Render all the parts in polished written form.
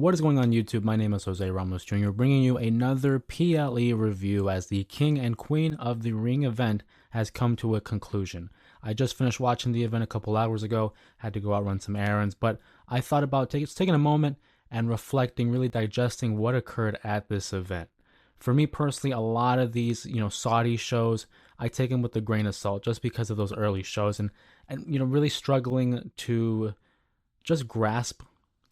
What is going on YouTube? My name is Jose Ramos Jr. bringing you another PLE review as the King and Queen of the Ring event has come to a conclusion. I just finished watching the event a couple hours ago, had to go out run some errands, but I thought about taking a moment and reflecting, really digesting what occurred at this event. For me personally, a lot of these, Saudi shows, I take them with a grain of salt just because of those early shows and really struggling to just grasp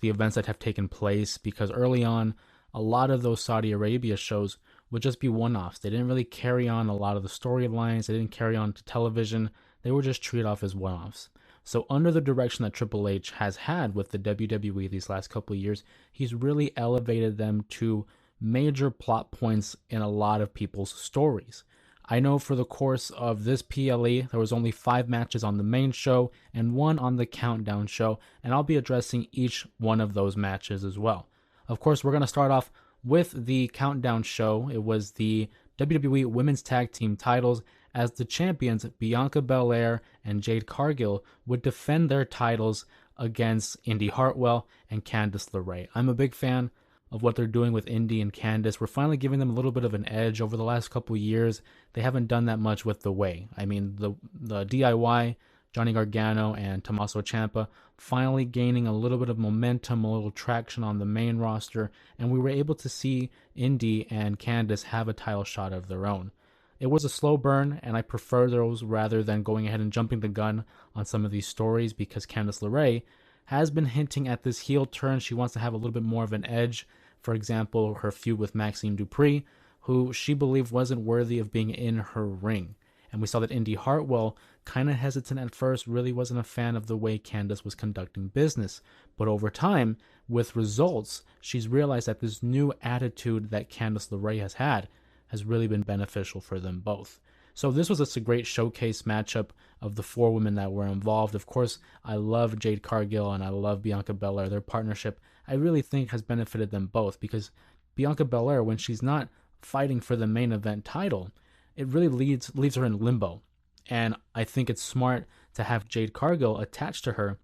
the events that have taken place because early on, a lot of those Saudi Arabia shows would just be one offs. They didn't really carry on a lot of the storylines, they didn't carry on to television, they were just treated off as one offs. So, under the direction that Triple H has had with the WWE these last couple of years, he's really elevated them to major plot points in a lot of people's stories. I know for the course of this PLE, there was only 5 matches on the main show and 1 on the countdown show, and I'll be addressing each one of those matches as well. Of course, we're going to start off with the countdown show. It was the WWE Women's Tag Team titles as the champions Bianca Belair and Jade Cargill would defend their titles against Indy Hartwell and Candice LeRae. I'm a big fan of what they're doing with Indy and Candice. We're finally giving them a little bit of an edge over the last couple of years. They haven't done that much with the way. I mean, the DIY, Johnny Gargano and Tommaso Ciampa, finally gaining a little bit of momentum, a little traction on the main roster, and we were able to see Indy and Candice have a title shot of their own. It was a slow burn, and I prefer those rather than going ahead and jumping the gun on some of these stories because Candice LeRae has been hinting at this heel turn. She wants to have a little bit more of an edge. For example, her feud with Maxine Dupree, who she believed wasn't worthy of being in her ring. And we saw that Indy Hartwell, kind of hesitant at first, really wasn't a fan of the way Candice was conducting business. But over time, with results, she's realized that this new attitude that Candice LeRae has had has really been beneficial for them both. So this was a great showcase matchup of the 4 women that were involved. Of course, I love Jade Cargill and I love Bianca Belair. Their partnership, I really think, has benefited them both because Bianca Belair, when she's not fighting for the main event title, it really leaves her in limbo. And I think it's smart to have Jade Cargill attached to her,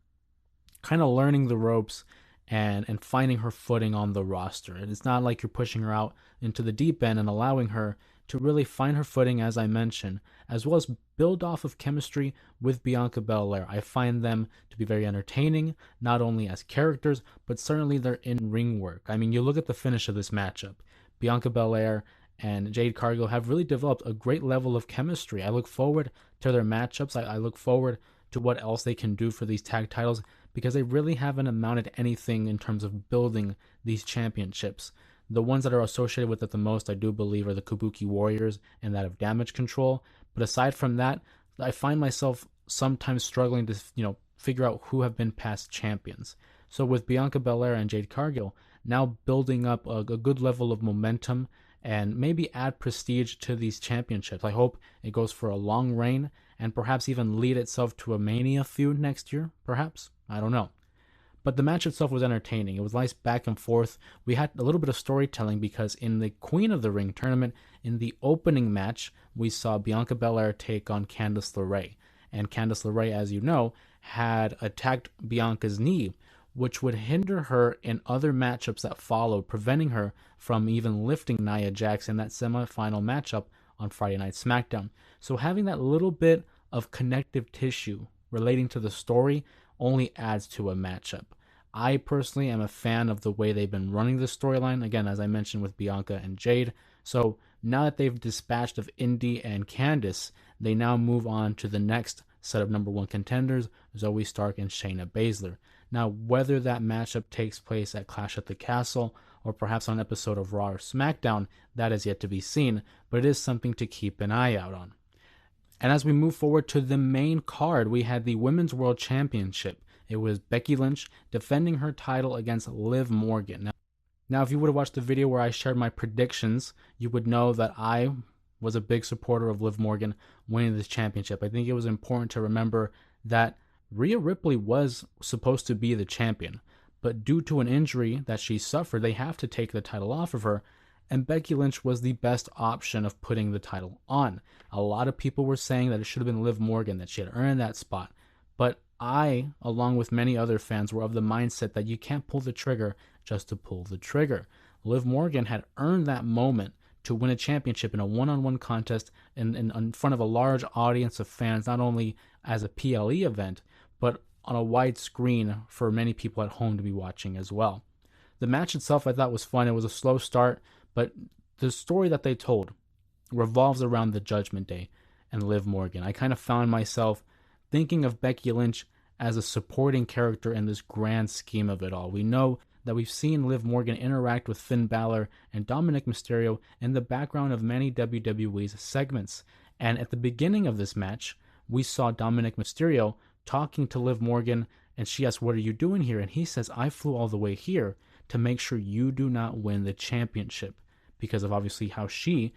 kind of learning the ropes and finding her footing on the roster. And it's not like you're pushing her out into the deep end and allowing her to really find her footing, as I mentioned, as well as build off of chemistry with Bianca Belair. I find them to be very entertaining, not only as characters, but certainly their in-ring work. I mean, you look at the finish of this matchup. Bianca Belair and Jade Cargill have really developed a great level of chemistry. I look forward to their matchups. I look forward to what else they can do for these tag titles because they really haven't amounted to anything in terms of building these championships. The ones that are associated with it the most, I do believe, are the Kabuki Warriors and that of Damage Control. But aside from that, I find myself sometimes struggling to, figure out who have been past champions. So with Bianca Belair and Jade Cargill now building up a good level of momentum and maybe add prestige to these championships. I hope it goes for a long reign and perhaps even lead itself to a Mania feud next year, perhaps. I don't know. But the match itself was entertaining. It was nice back and forth. We had a little bit of storytelling because in the Queen of the Ring tournament, in the opening match, we saw Bianca Belair take on Candice LeRae. And Candice LeRae, as you know, had attacked Bianca's knee, which would hinder her in other matchups that followed, preventing her from even lifting Nia Jax in that semifinal matchup on Friday Night SmackDown. So having that little bit of connective tissue relating to the story only adds to a matchup. I personally am a fan of the way they've been running the storyline, again, as I mentioned with Bianca and Jade. So now that they've dispatched of Indy and Candice, they now move on to the next set of number 1 contenders, Zoe Stark and Shayna Baszler. Now, whether that matchup takes place at Clash at the Castle or perhaps on an episode of Raw or SmackDown, that is yet to be seen, but it is something to keep an eye out on. And as we move forward to the main card, we had the Women's World Championship. It was Becky Lynch defending her title against Liv Morgan. Now, if you would have watched the video where I shared my predictions, you would know that I was a big supporter of Liv Morgan winning this championship. I think it was important to remember that Rhea Ripley was supposed to be the champion, but due to an injury that she suffered, they have to take the title off of her, and Becky Lynch was the best option of putting the title on. A lot of people were saying that it should have been Liv Morgan, that she had earned that spot, but I, along with many other fans, were of the mindset that you can't pull the trigger just to pull the trigger. Liv Morgan had earned that moment to win a championship in a one-on-one contest in front of a large audience of fans, not only as a PLE event, but on a wide screen for many people at home to be watching as well. The match itself I thought was fun. It was a slow start, but the story that they told revolves around the Judgment Day and Liv Morgan. I kind of found myself thinking of Becky Lynch as a supporting character in this grand scheme of it all. We know that we've seen Liv Morgan interact with Finn Balor and Dominic Mysterio in the background of many WWE's segments. And at the beginning of this match, we saw Dominic Mysterio talking to Liv Morgan, and she asks, "What are you doing here?" And he says, "I flew all the way here to make sure you do not win the championship," because of obviously how she,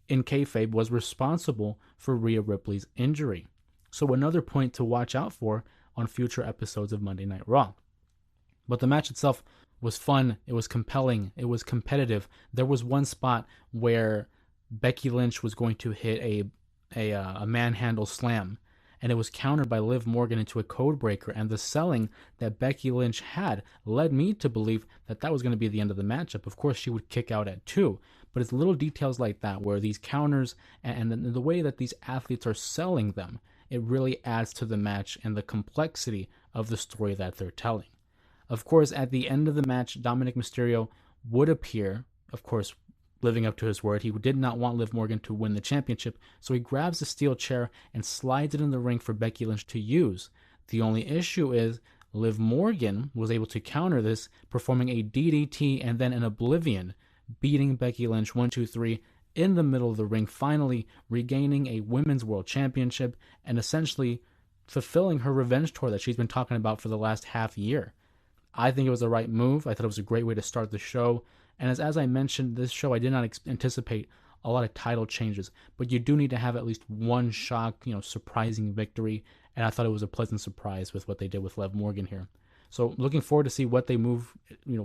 in kayfabe, was responsible for Rhea Ripley's injury. So another point to watch out for on future episodes of Monday Night Raw. But the match itself was fun. It was compelling. It was competitive. There was one spot where Becky Lynch was going to hit a manhandle slam, and it was countered by Liv Morgan into a code breaker. And the selling that Becky Lynch had led me to believe that that was going to be the end of the matchup. Of course, she would kick out at 2, but it's little details like that where these counters and the way that these athletes are selling them, it really adds to the match and the complexity of the story that they're telling. Of course, at the end of the match, Dominic Mysterio would appear, of course, living up to his word. He did not want Liv Morgan to win the championship, so he grabs a steel chair and slides it in the ring for Becky Lynch to use. The only issue is Liv Morgan was able to counter this, performing a DDT and then an Oblivion, beating Becky Lynch 1, 2, 3 in the middle of the ring, finally regaining a Women's World Championship and essentially fulfilling her revenge tour that she's been talking about for the last half year. I think it was the right move. I thought it was a great way to start the show. And as I mentioned, this show, I did not anticipate a lot of title changes, but you do need to have at least one shock, surprising victory. And I thought it was a pleasant surprise with what they did with Liv Morgan here. So looking forward to see what they move,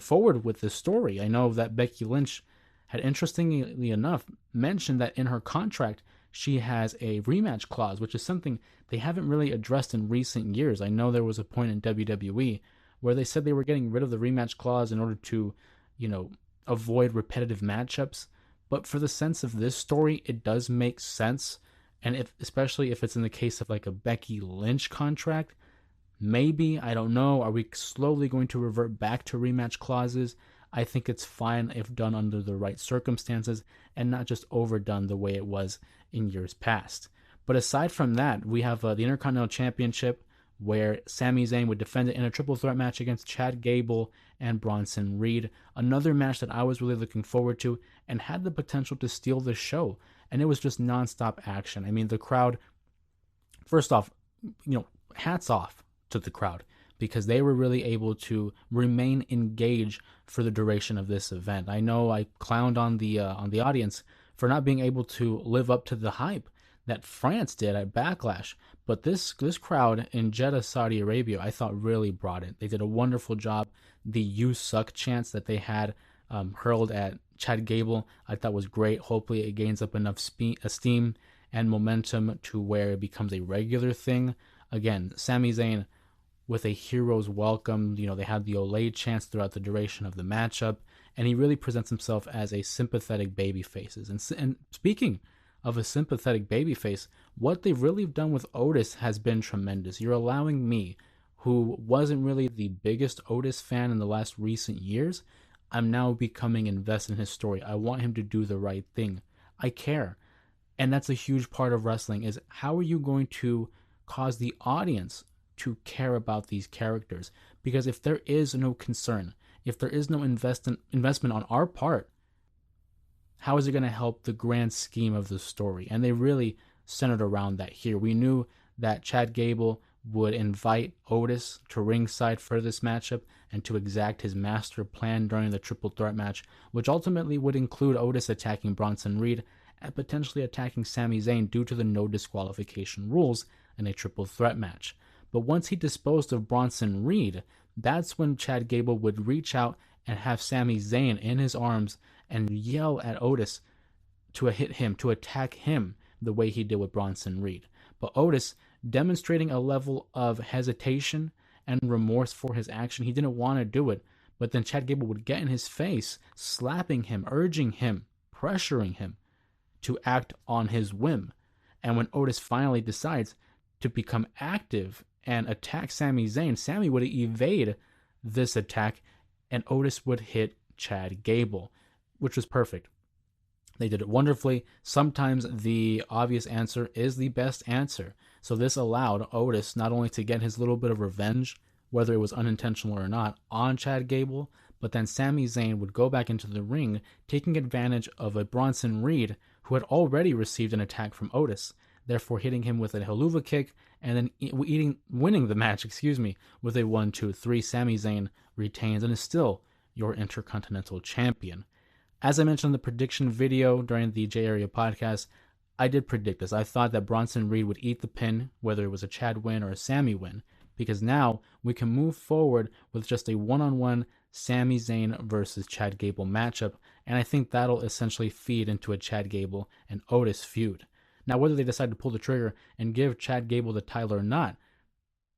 forward with this story. I know that Becky Lynch had, interestingly enough, mentioned that in her contract, she has a rematch clause, which is something they haven't really addressed in recent years. I know there was a point in WWE where they said they were getting rid of the rematch clause in order to, avoid repetitive matchups. But for the sense of this story, it does make sense. And especially if it's in the case of like a Becky Lynch contract, maybe, I don't know, are we slowly going to revert back to rematch clauses? I think it's fine if done under the right circumstances and not just overdone the way it was in years past. But aside from that, we have the Intercontinental Championship, where Sami Zayn would defend it in a triple threat match against Chad Gable and Bronson Reed. Another match that I was really looking forward to and had the potential to steal the show. And it was just nonstop action. I mean, the crowd, first off, hats off to the crowd, because they were really able to remain engaged for the duration of this event. I know I clowned on the audience for not being able to live up to the hype that France did at Backlash, but this crowd in Jeddah, Saudi Arabia, I thought really brought it. They did a wonderful job. The "You Suck" chants that they had hurled at Chad Gable, I thought was great. Hopefully it gains up enough esteem and momentum to where it becomes a regular thing. Again, Sami Zayn with a hero's welcome. They had the Olay chants throughout the duration of the matchup, and he really presents himself as a sympathetic babyface. And speaking of a sympathetic babyface, what they've really done with Otis has been tremendous. You're allowing me, who wasn't really the biggest Otis fan in the last recent years, I'm now becoming invested in his story. I want him to do the right thing. I care. And that's a huge part of wrestling, is how are you going to cause the audience to care about these characters? Because if there is no concern, if there is no investment on our part, how is it going to help the grand scheme of the story? And they really centered around that here. We knew that Chad Gable would invite Otis to ringside for this matchup and to exact his master plan during the triple threat match, which ultimately would include Otis attacking Bronson Reed and potentially attacking Sami Zayn due to the no disqualification rules in a triple threat match. But once he disposed of Bronson Reed, that's when Chad Gable would reach out and have Sami Zayn in his arms and yell at Otis to hit him, to attack him the way he did with Bronson Reed. But Otis demonstrating a level of hesitation and remorse for his action. He didn't want to do it, but then Chad Gable would get in his face, slapping him, urging him, pressuring him to act on his whim. And when Otis finally decides to become active and attack Sami Zayn, Sami would evade this attack and Otis would hit Chad Gable, which was perfect. They did it wonderfully. Sometimes the obvious answer is the best answer. So this allowed Otis not only to get his little bit of revenge, whether it was unintentional or not, on Chad Gable, but then Sami Zayn would go back into the ring, taking advantage of a Bronson Reed who had already received an attack from Otis, therefore hitting him with a Helluva Kick, and then winning the match, with a 1-2-3. Sami Zayn retains and is still your Intercontinental Champion. As I mentioned in the prediction video during the J Area podcast, I did predict this. I thought that Bronson Reed would eat the pin, whether it was a Chad win or a Sami win, because now we can move forward with just a one-on-one Sami Zayn versus Chad Gable matchup, and I think that'll essentially feed into a Chad Gable and Otis feud. Now, whether they decide to pull the trigger and give Chad Gable the title or not,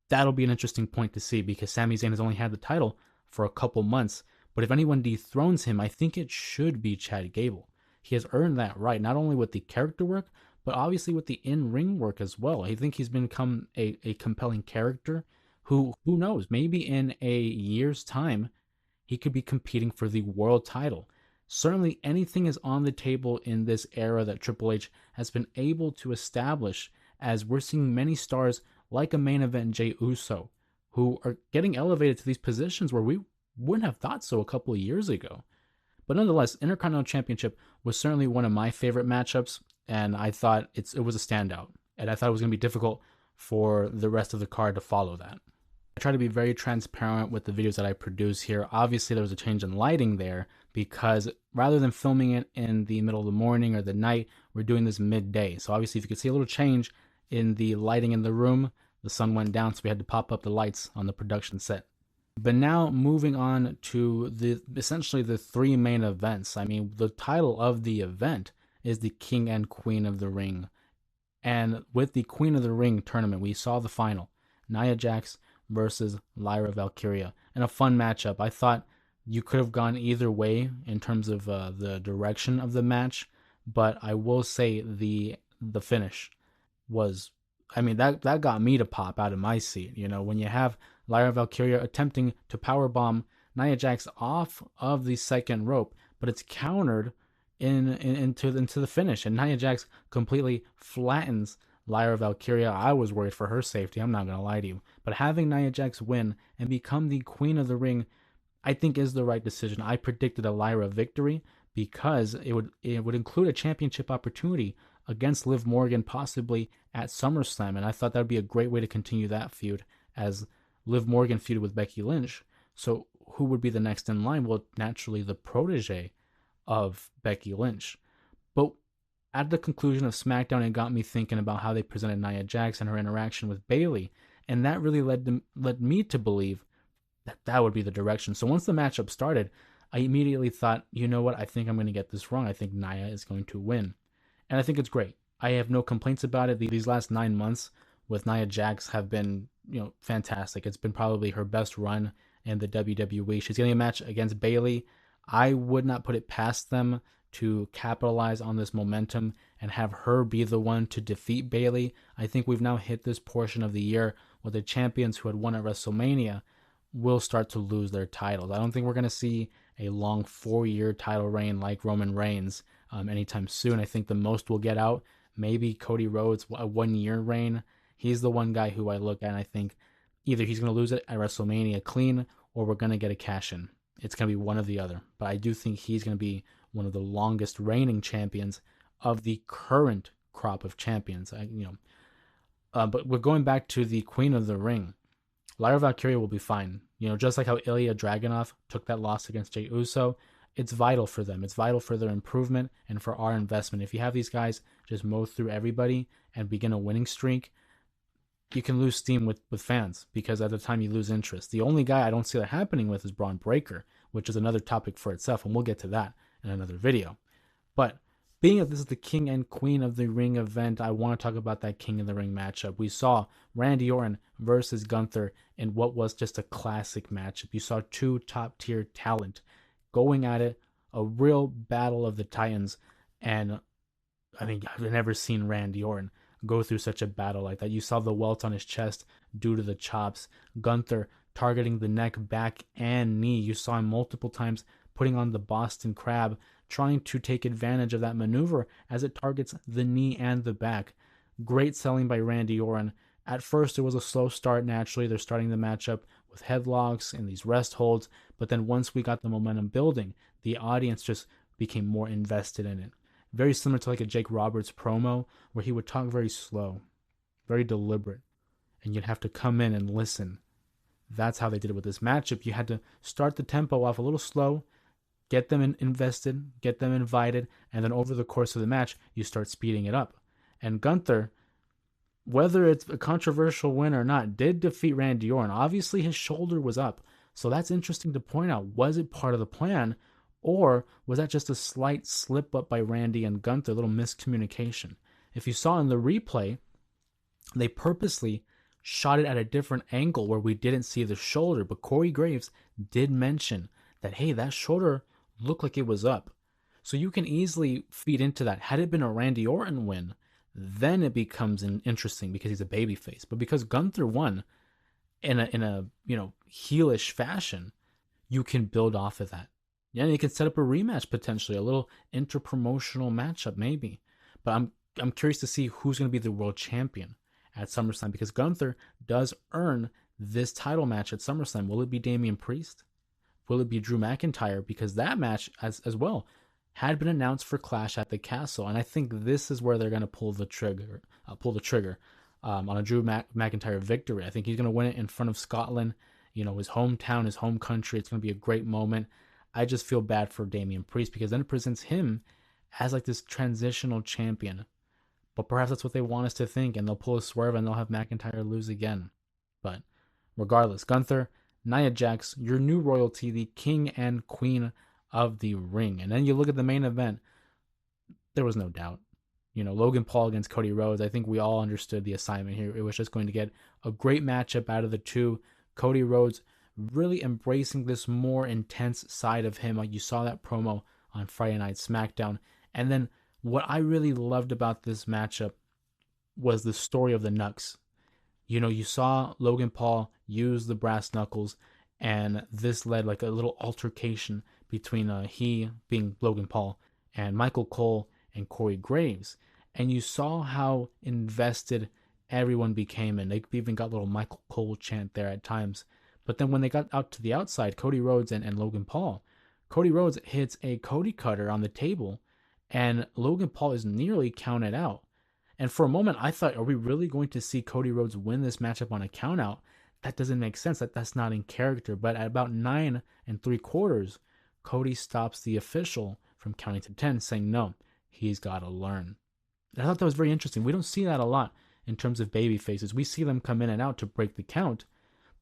that'll be an interesting point to see, because Sami Zayn has only had the title for a couple months. But if anyone dethrones him, I think it should be Chad Gable. He has earned that right, not only with the character work, but obviously with the in-ring work as well. I think he's become a compelling character who knows, maybe in a year's time, he could be competing for the world title. Certainly anything is on the table in this era that Triple H has been able to establish, as we're seeing many stars like a main event Jey Uso, who are getting elevated to these positions where we wouldn't have thought so a couple of years ago. But nonetheless, Intercontinental Championship was certainly one of my favorite matchups, and I thought it was a standout. And I thought it was going to be difficult for the rest of the card to follow that. I try to be very transparent with the videos that I produce here. Obviously, there was a change in lighting there, because rather than filming it in the middle of the morning or the night, we're doing this midday. So obviously, if you could see a little change in the lighting in the room, the sun went down, so we had to pop up the lights on the production set. But now moving on to essentially the three main events. I mean, the title of the event is the King and Queen of the Ring. And with the Queen of the Ring tournament, we saw the final, Nia Jax versus Lyra Valkyria, and a fun matchup. I thought you could have gone either way in terms of the direction of the match, but I will say the finish was, I mean, that got me to pop out of my seat. You know, when you have Lyra Valkyria attempting to powerbomb Nia Jax off of the second rope, but it's countered into the finish, and Nia Jax completely flattens Lyra Valkyria. I was worried for her safety, I'm not going to lie to you. But having Nia Jax win and become the Queen of the Ring, I think is the right decision. I predicted a Lyra victory because it would include a championship opportunity against Liv Morgan, possibly at SummerSlam, and I thought that would be a great way to continue that feud, as Liv Morgan feuded with Becky Lynch. So who would be the next in line? Well, naturally the protege of Becky Lynch. But at the conclusion of SmackDown, it got me thinking about how they presented Nia Jax and her interaction with Bayley, and that really led me to believe that would be the direction. So once the matchup started, I immediately thought, you know what, I think I'm going to get this wrong. I think Nia is going to win. And I think it's great. I have no complaints about it. These last 9 months with Nia Jax have been, fantastic. It's been probably her best run in the WWE. She's getting a match against Bayley. I would not put it past them to capitalize on this momentum and have her be the one to defeat Bayley. I think we've now hit this portion of the year where the champions who had won at WrestleMania will start to lose their titles. I don't think we're going to see a long 4-year title reign like Roman Reigns anytime soon. I think the most we'll get out, maybe Cody Rhodes, a 1-year reign. He's the one guy who I look at and I think either he's going to lose it at WrestleMania clean or we're going to get a cash-in. It's going to be one or the other. But I do think he's going to be one of the longest reigning champions of the current crop of champions. But we're going back to the Queen of the Ring. Lyra Valkyria will be fine. Just like how Ilya Dragunov took that loss against Jey Uso, it's vital for them. It's vital for their improvement and for our investment. If you have these guys just mow through everybody and begin a winning streak, you can lose steam with fans, because at the time you lose interest. The only guy I don't see that happening with is Braun Breaker, which is another topic for itself, and we'll get to that in another video. But Being that this is the King and Queen of the Ring event, I want to talk about that King of the Ring matchup. We saw Randy Orton versus Gunther in what was just a classic matchup. You saw two top tier talent going at it, a real battle of the Titans. And I mean, I've never seen Randy Orton go through such a battle like that. You saw the welt on his chest due to the chops. Gunther targeting the neck, back, and knee. You saw him multiple times putting on the Boston Crab, trying to take advantage of that maneuver as it targets the knee and the back. Great selling by Randy Orton. At first, it was a slow start naturally. They're starting the matchup with headlocks and these rest holds. But then once we got the momentum building, the audience just became more invested in it. Very similar to like a Jake Roberts promo where he would talk very slow, very deliberate, and you'd have to come in and listen. That's how they did it with this matchup. You had to start the tempo off a little slow, get them invested, get them invited, and then over the course of the match, you start speeding it up. And Gunther, whether it's a controversial win or not, did defeat Randy Orton. Obviously, his shoulder was up. So that's interesting to point out. Was it part of the plan? Or was that just a slight slip up by Randy and Gunther, a little miscommunication? If you saw in the replay, they purposely shot it at a different angle where we didn't see the shoulder. But Corey Graves did mention that, hey, that shoulder looked like it was up. So you can easily feed into that. Had it been a Randy Orton win, then it becomes interesting because he's a babyface. But because Gunther won in a heelish fashion, you can build off of that. Yeah, you can set up a rematch potentially, a little interpromotional matchup maybe. But I'm curious to see who's going to be the world champion at SummerSlam because Gunther does earn this title match at SummerSlam. Will it be Damian Priest? Will it be Drew McIntyre? Because that match as well had been announced for Clash at the Castle, and I think this is where they're going to pull the trigger on a Drew McIntyre victory. I think he's going to win it in front of Scotland, his hometown, his home country. It's going to be a great moment. I just feel bad for Damian Priest because then it presents him as like this transitional champion. But perhaps that's what they want us to think, and they'll pull a swerve and they'll have McIntyre lose again. But regardless, Gunther, Nia Jax, your new royalty, the King and Queen of the Ring. And then you look at the main event, there was no doubt. Logan Paul against Cody Rhodes. I think we all understood the assignment here. It was just going to get a great matchup out of the two. Cody Rhodes really embracing this more intense side of him. Like you saw that promo on Friday Night SmackDown. And then what I really loved about this matchup was the story of the Knucks. You saw Logan Paul use the brass knuckles, and this led like a little altercation between he being Logan Paul and Michael Cole and Corey Graves. And you saw how invested everyone became, and they even got a little Michael Cole chant there at times. But then when they got out to the outside, Cody Rhodes and Logan Paul, Cody Rhodes hits a Cody cutter on the table, and Logan Paul is nearly counted out. And for a moment, I thought, are we really going to see Cody Rhodes win this matchup on a countout? That doesn't make sense. That's not in character. But at about 9 3/4, Cody stops the official from counting to 10, saying, no, he's got to learn. And I thought that was very interesting. We don't see that a lot in terms of baby faces. We see them come in and out to break the count,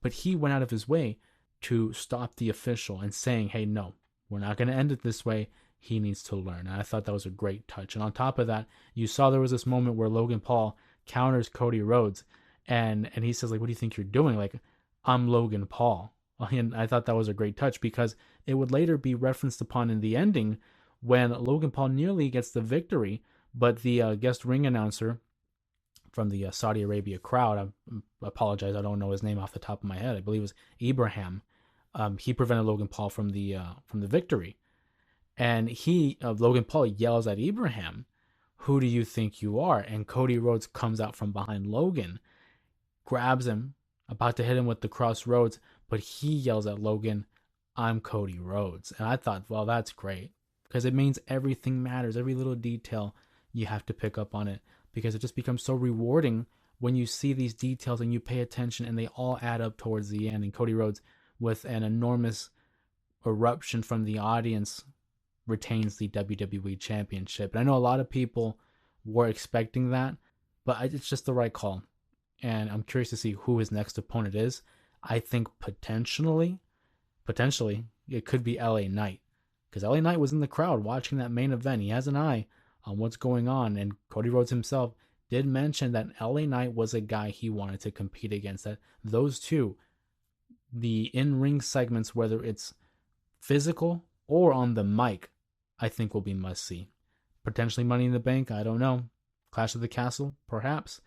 but he went out of his way to stop the official and saying, hey, no, we're not going to end it this way. He needs to learn. And I thought that was a great touch. And on top of that, you saw there was this moment where Logan Paul counters Cody Rhodes, and he says, like, what do you think you're doing? Like, I'm Logan Paul. And I thought that was a great touch because it would later be referenced upon in the ending when Logan Paul nearly gets the victory, but the guest ring announcer from the Saudi Arabia crowd, I apologize, I don't know his name off the top of my head. I believe it was Ibrahim. He prevented Logan Paul from the victory. And Logan Paul yells at Ibrahim, who do you think you are? And Cody Rhodes comes out from behind Logan, grabs him, about to hit him with the crossroads, but he yells at Logan, I'm Cody Rhodes. And I thought, well, that's great, because it means everything matters. Every little detail, you have to pick up on it, because it just becomes so rewarding when you see these details and you pay attention and they all add up towards the end. And Cody Rhodes, with an enormous eruption from the audience, retains the WWE Championship. And I know a lot of people were expecting that, but it's just the right call. And I'm curious to see who his next opponent is. I think potentially, it could be LA Knight, because LA Knight was in the crowd watching that main event. He has an eye what's going on. And Cody Rhodes himself did mention that LA Knight was a guy he wanted to compete against. That those two, the in-ring segments, whether it's physical or on the mic, I think will be must-see. Potentially Money in the Bank, I don't know. Clash of the Castle, perhaps.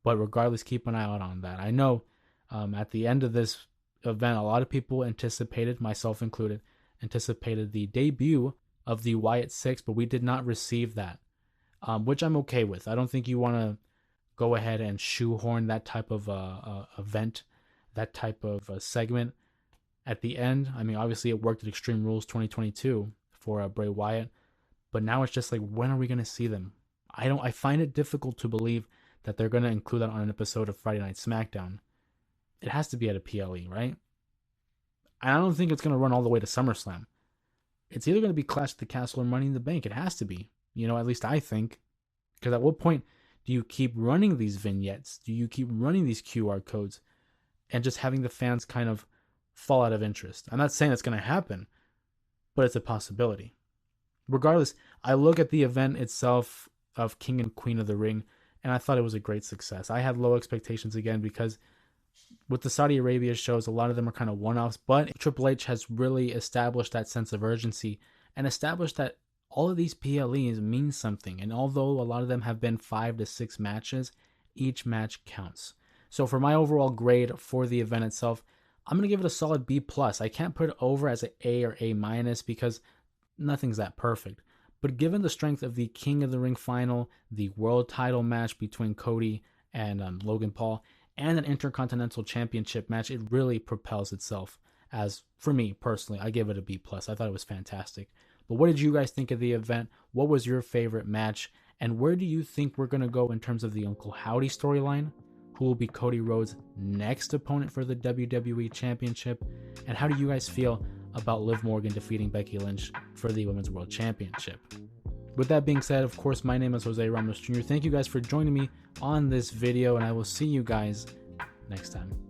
But regardless, keep an eye out on that. I know at the end of this event, a lot of people anticipated, myself included, anticipated the debut of the Wyatt Six, but we did not receive that, which I'm okay with. I don't think you want to go ahead and shoehorn that type of event, that type of segment at the end. I mean, obviously it worked at Extreme Rules 2022 for Bray Wyatt, but now it's just like, when are we going to see them? I find it difficult to believe that they're going to include that on an episode of Friday Night SmackDown. It has to be at a PLE, right? And I don't think it's going to run all the way to SummerSlam. It's either going to be Clash of the Castle or Money in the Bank. It has to be. At least I think. Because at what point do you keep running these vignettes? Do you keep running these QR codes and just having the fans kind of fall out of interest? I'm not saying it's going to happen, but it's a possibility. Regardless, I look at the event itself of King and Queen of the Ring, and I thought it was a great success. I had low expectations again because with the Saudi Arabia shows, a lot of them are kind of one-offs, but Triple H has really established that sense of urgency and established that all of these PLEs mean something. And although a lot of them have been 5 to 6 matches, each match counts. So for my overall grade for the event itself, I'm going to give it a solid B+. I can't put it over as an A or A- because nothing's that perfect. But given the strength of the King of the Ring final, the world title match between Cody and Logan Paul, and an Intercontinental Championship match, it really propels itself. As for me personally, I give it a B+. I thought it was fantastic. But what did you guys think of the event? What was your favorite match? And where do you think we're going to go in terms of the Uncle Howdy storyline? Who will be Cody Rhodes' next opponent for the WWE Championship? And how do you guys feel about Liv Morgan defeating Becky Lynch for the Women's World Championship? With that being said, of course, my name is Jose Ramos Jr. Thank you guys for joining me on this video, and I will see you guys next time.